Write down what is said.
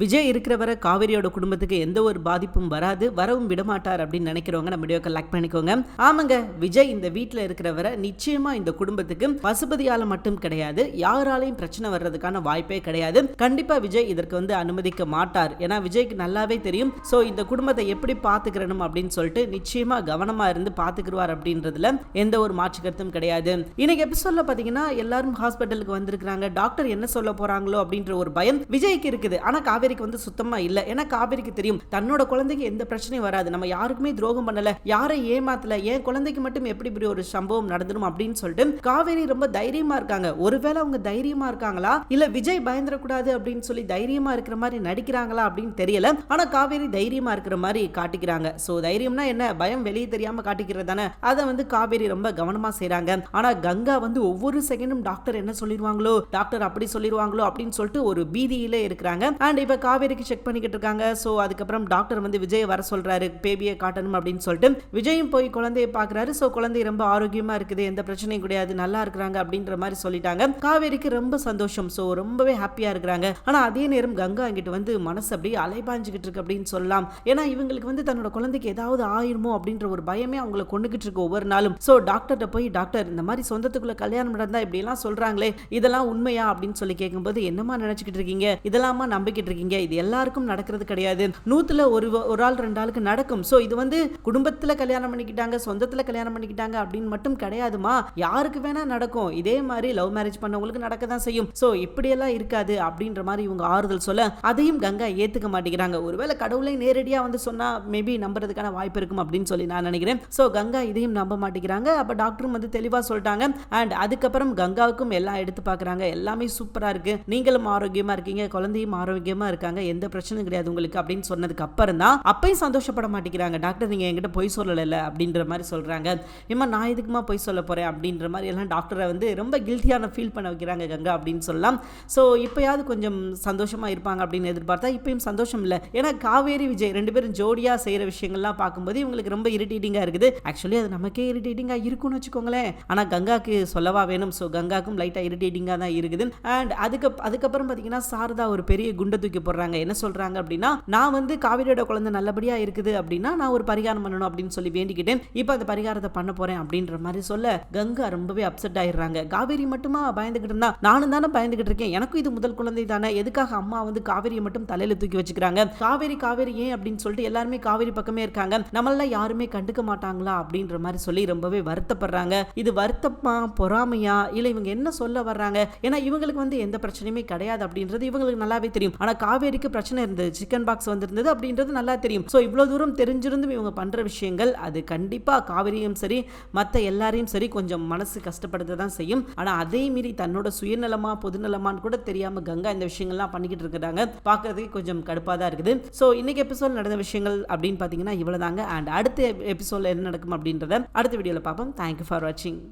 விஜய் இருக்கிற வரை காவேரியோட குடும்பத்துக்கு எந்த ஒரு பாதிப்பும் வராது, வரவும் விடமாட்டார் அப்படின்னு நினைக்கிறவங்க நம்ம வீடியோக்கு லைக் பண்ணிக்கோங்க. ஆமாங்க, விஜய் இந்த வீட்டில் இருக்கிற வரை நிச்சயமா இந்த குடும்பத்துக்கு பசுபதியால மட்டும் கிடையாது, யாராலையும் பிரச்சனை வர்றதுக்கான வாய்ப்பே கிடையாது. கண்டிப்பா விஜய் இதற்கு அனுமதிக்க மாட்டார். ஏன்னா விஜய்க்கு நல்லாவே தெரியும் சோ இந்த குடும்பத்தை எப்படி பாத்துக்கிறணும் அப்படின்னு சொல்லிட்டு நிச்சயமா கவனமா இருந்து பாத்துக்குவார் அப்படின்றதுல எந்த ஒரு மாற்று கருத்தும் கிடையாது. இன்னைக்கு எபிசோட்ல பாத்தீங்கன்னா எல்லாரும் ஹாஸ்பிட்டலுக்கு வந்திருக்காங்க. டாக்டர் என்ன சொல்ல போறாங்களோ அப்படின்ற ஒரு பயம் விஜய்க்கு இருக்குது. ஆனா காவேரிக்கு சுத்தமா இல்ல. ஏன்னா காவேரிக்கு தெரியும் தன்னோட குழந்தைக்கு எந்த பிரச்சனையும் வராது, நம்ம யாருக்குமே துரோகம் பண்ணல, யாரை ஏமாத்தல, என் குழந்தைக்கு மட்டும் எப்படி இப்படி ஒரு சம்பவம் நடந்துடும் அப்படின்னு சொல்லிட்டு காவேரி ரொம்ப தைரியமா இருக்காங்க. ஒருவேளை அவங்க தைரியமா இருக்காங்களா இல்ல விஜய் பயந்துடக்கூடாது அப்படின்னு சொல்லி தைரியமா இருக்கிற மாதிரி நடிக்கிறாங்களா அப்படின்னு தெரியல. ஆனா காவேரி தைரியமா இருக்கிற மாதிரி காட்டிக்கிறாங்க. சோ தைரியம்னா என்ன, பயம் வெளியே தெரியாம காட்டிக்கிறது தானே. அதை காவேரி ரொம்ப கவனமா செய்றாங்க. ஆனா கங்கா ஒவ்வொரு செகண்டும் டாக்டர் என்ன சொல்லிடுவாங்களோ, டாக்டர் அப்படி சொல்லிடுவாங்களோ அப்படின்னு சொல்லிட்டு ஒரு பீதியிலே இருக்கிறாங்க. அண்ட் இப்ப காவேரிக்கு செக் பண்ணிக்கிட்டு இருக்காங்க. சோ அதுக்கப்புறம் டாக்டர் விஜய் வர சொல்றாரு, பேபியை காட்டணும் அப்படின்னு சொல்லிட்டு விஜயும் போய் குழந்தையை பாக்குறாரு. சோ குழந்தை ரொம்ப ஆரோக்கியமா இருக்குது, எந்த பிரச்சனையும் கிடையாது, நல்லா இருக்கிறாங்க அப்படின்ற மாதிரி சொல்லிட்டாங்க. காவேரிக்கு ரொம்ப சந்தோஷம். சோ ரொம்பவே ஹாப்பியா இருக்கிறாங்க. ஆனா அதே நேரம் கங்கா அங்கிட்டு மனசு அப்படியே அலைபாஞ்சுக்கிட்டு இருக்கு அப்படின்னு சொல்லலாம். ஏன்னா இவங்களுக்கு தன்னோட குழந்தைக்கு ஏதாவது ஆயிருமோ அப்படின்ற ஒரு பயமே அவங்களை கொண்டுகிட்டு இருக்கு ஒவ்வொரு நாளும். சோ டாக்டர்கிட்ட போய் டாக்டர் இந்த மாதிரி சொந்தத்துக்குள்ள கல்யாணம் நடந்தா இப்படி எல்லாம் சொல்றாங்களே, இதெல்லாம் உண்மையா அப்படின்னு சொல்லி கேட்கும்போது என்னமா நினைச்சுக்கிட்டு இருக்கீங்க, இதெல்லாமா நம்பிக்கிட்டு இருக்கீங்க, இது எல்லாருக்கும் நடக்கிறது கிடையாது, 100ல ஒரு ஆள் 2 ஆளுக்கு நடக்கும். சோ இது குடும்பத்துல கல்யாணம் பண்ணிக்கிட்டாங்க, சொந்தத்துல கல்யாணம் பண்ணிக்கிட்டாங்க அப்படின்னு மட்டும் கிடையாதுமா, யாருக்கு வேணா நடக்கும், இதே மாதிரி லவ் மேரேஜ் பண்ணவங்களுக்கு நடக்க தான் செய்யும். சோ இப்படி எல்லாம் இருக்காது அப்படின்ற மாதிரி இவங்க ஆறுதல் சொல்ல அதையும் கங்கா ஏத்துக்க மாட்டேங்கிறாங்க. ஒருவேளை கடவுளை நேரடியா சொன்னா மேபி நம்புறதுக்கான வாய்ப்பு இருக்கும் அப்படின்னு சொல்லி நான் நினைக்கிறேன். சோ கங்கா இதையும் நம்ப மாட்டேங்கிறாங்க. அப்ப டாக்டரும் தெளிவா சொல்லிட்டாங்க. அண்ட் அதுக்கப்புறம் கங்காவுக்கும் எல்லாம் எடுத்து பாக்குறாங்க. எல்லாமே சூப்பரா இருக்கு, நீங்களும் ஆரோக்கியமா இருக்கீங்க, குழந்தையும் ஆரோக்கியமா இருக்காங்க, எந்த பிரச்சனையும் கிடையாது உங்களுக்கு அப்படின்னு சொன்னதுக்கு அப்புறம் தான் அப்பயும் சந்தோஷப்பட மாட்டேங்கிறாங்க. டாக்டர் நீங்க என்கிட்ட பொய் சொல்லல அப்படின்ற மாதிரி சொல்றாங்க. ஏமா நான் எதுக்குமா பொய் சொல்ல போறேன் அப்படின்ற மாதிரி எல்லாம் டாக்டரை ரொம்ப கில்ட்டியான ஃபீல் பண்ண வைக்கிறாங்க கங்கா அப்படின்னு சொல்லலாம். சோ இப்பயாவது கொஞ்சம் சந்தோஷமா இருப்பாங்க அப்படின்னு எதிர்பார்த்தா இப்பயும் சந்தோஷம் இல்ல. ஏன்னா காவேரி விஜய் 2 பேரும் ஜோடியா செய்யற விஷயங்கள்லாம் பார்க்கும்போது இவங்களுக்கு ரொம்ப இரிட்டேட்டிங்கா இருக்குது. ஆக்சுவலி அது நமக்கே இரிட்டேட்டிங்கா இருக்கும்னு வச்சுக்கோங்களேன். ஆனா கங்காக்கு சொல்லவா வேணும். சோ கங்காக்கும் லைட்டா இரிட்டேட்டிங்கா தான் இருக்குது. அண்ட் அதுக்கப்புறம் பாத்தீங்கன்னா சாரதா ஒரு பெரிய குண்டை தூக்கி போடுறாங்க. என்ன சொல்றாங்க அப்படின்னா, நான் காவேரியோட குழந்தை நல்லபடியா இருக்குது அப்படின்னா நான் ஒரு பரிகாரம் பண்ணணும் அப்படின்னு சொல்லி வேண்டிக்கிட்டேன், இப்போ அந்த பரிகாரத்தை பண்ண போறேன் அப்படின்ற மாதிரி சொல்ல கங்கா ரொம்பவே அப்செட் ஆயிடுறாங்க. காவேரி மட்டுமா பயந்துகிட்டு இருந்தா, நானும் தானே பயந்துகிட்டு இருக்கேன், எனக்கும் இது முதல் குழந்தை தானே, எதுக்காக அம்மா காவேரியை மட்டும் தலையில தூக்கி வச்சுக்கிறாங்க, காவேரி ஏன் அப்படின்னு சொல்லிட்டு எல்லாருமே காவேரி பக்கமே இருக்காங்க, நம்மள யாருமே கண்டுக்க மாட்டாங்களா அப்படின்ற மாதிரி சொல்லி ரொம்பவே வருத்தப்படுறாங்க. இது வருத்தமா பொறாமையா இல்ல இவங்க என்ன சொல்ல வர்றாங்க, ஏன்னா இவங்களுக்கு எந்த பிரச்சனையுமே கிடையாது அப்படின்றது இவங்களுக்கு நல்லாவே தெரியும். ஆனா காவேரிக்கு பிரச்சனை இருந்தது, சிக்கன் பாக்ஸ் வந்திருந்தது அப்படின்றது நல்லா தெரியும். சோ இவ்வளவு தூரம் தெரிஞ்சிருந்தும் இவங்க பண்ற விஷயங்கள் அது கண்டிப்பா காவேரியும் சரி மத்த எல்லாரையும் சரி கொஞ்சம் மனசு கஷ்டப்படுத்த தான் செய்யும். ஆனா அதே மீறி தன்னோட சுயநலமா பொதுநலமான்னு கூட தெரியாம கங்கா இந்த விஷயங்கள்லாம் பண்ணிக்கிட்டு இருக்கிறாங்க. பார்க்கறதுக்கு கொஞ்சம் கடுப்பா தான் இருக்குது. ஸோ இன்னைக்கு எபிசோட் நடந்த விஷயங்கள் அப்படின்னு பார்த்தீங்கன்னா இவ்வளோதாங்க. அண்ட் அடுத்த எபிசோட்ல என்ன நடக்கும் அப்படின்றத அடுத்த வீடியோவில் பார்ப்போம். தேங்க்யூ ஃபார் வாட்சிங்.